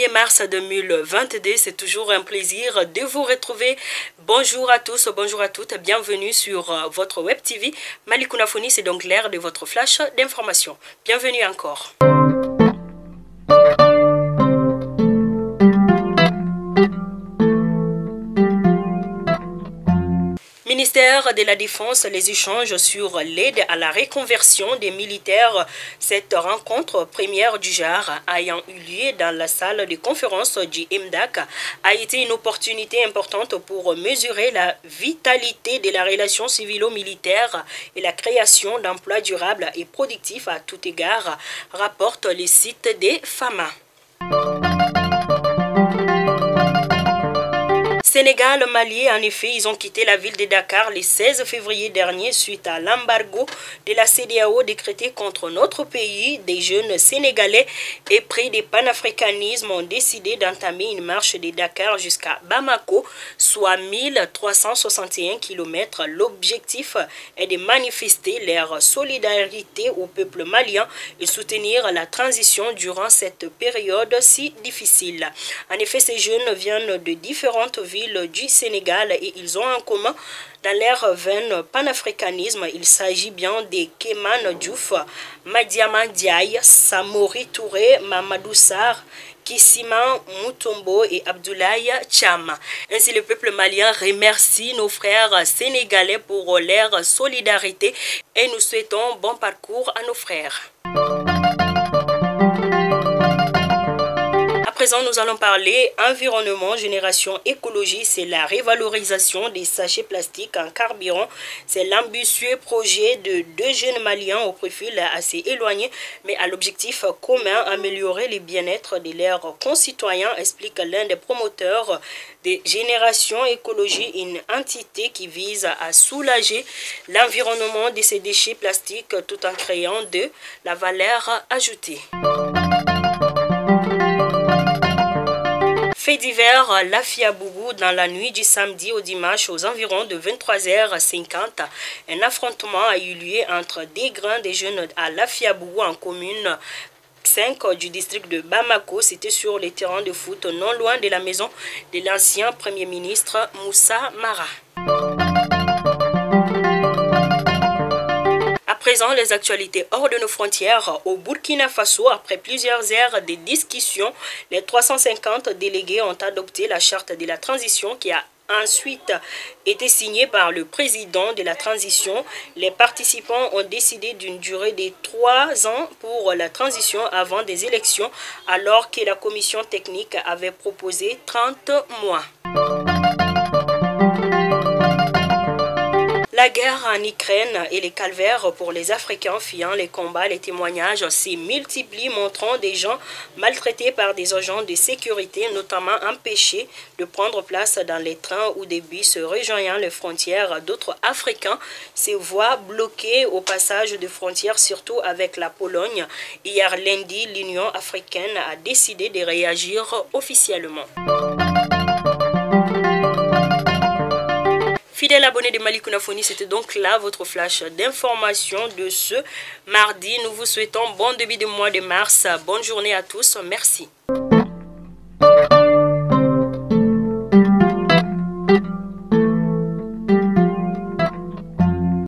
1er mars 2022, c'est toujours un plaisir de vous retrouver. Bonjour à tous, bonjour à toutes, bienvenue sur votre Web TV. Malikouna Foni, c'est donc l'heure de votre flash d'information. Bienvenue encore. Ministère de la Défense, les échanges sur l'aide à la reconversion des militaires. Cette rencontre première du genre ayant eu lieu dans la salle de conférence du MDAC a été une opportunité importante pour mesurer la vitalité de la relation civilo-militaire et la création d'emplois durables et productifs à tout égard, rapporte le site des FAMA. Sénégal, Mali, en effet, ils ont quitté la ville de Dakar le 16 février dernier suite à l'embargo de la CEDEAO décrété contre notre pays. Des jeunes Sénégalais épris de panafricanisme ont décidé d'entamer une marche de Dakar jusqu'à Bamako, soit 1361 km. L'objectif est de manifester leur solidarité au peuple malien et soutenir la transition durant cette période si difficile. En effet, ces jeunes viennent de différentes villes du Sénégal et ils ont en commun dans leur veine panafricanisme. Il s'agit bien de Kéman Diouf, Madiama Diaye, Samori Touré, Mamadou Sarr, Kissima Mutombo et Abdoulaye Cham. Ainsi, le peuple malien remercie nos frères sénégalais pour leur solidarité et nous souhaitons bon parcours à nos frères. À présent, nous allons parler environnement, génération, écologie. C'est la révalorisation des sachets plastiques en carburant. C'est l'ambitieux projet de deux jeunes Maliens au profil assez éloigné, mais à l'objectif commun, améliorer le bien-être de leurs concitoyens, explique l'un des promoteurs de Génération Écologie, une entité qui vise à soulager l'environnement de ces déchets plastiques tout en créant de la valeur ajoutée. Fait divers, Lafiabougou, dans la nuit du samedi au dimanche aux environs de 23h50, un affrontement a eu lieu entre des grains des jeunes à Lafiabougou en commune 5 du district de Bamako. C'était sur les terrains de foot non loin de la maison de l'ancien Premier ministre Moussa Mara. À présent, les actualités hors de nos frontières. Au Burkina Faso, après plusieurs heures de discussions, les 350 délégués ont adopté la charte de la transition qui a ensuite été signée par le président de la transition. Les participants ont décidé d'une durée de 3 ans pour la transition avant des élections, alors que la commission technique avait proposé 30 mois. La guerre en Ukraine et les calvaires pour les Africains fuyant les combats, les témoignages s'y multiplient, montrant des gens maltraités par des agents de sécurité, notamment empêchés de prendre place dans les trains ou des bus rejoignant les frontières. D'autres Africains se voient bloqués au passage de frontières, surtout avec la Pologne. Hier lundi, l'Union africaine a décidé de réagir officiellement. Fidèles abonnés de Malikouna Foni, c'était donc là votre flash d'information de ce mardi. Nous vous souhaitons bon début de mois de mars. Bonne journée à tous. Merci.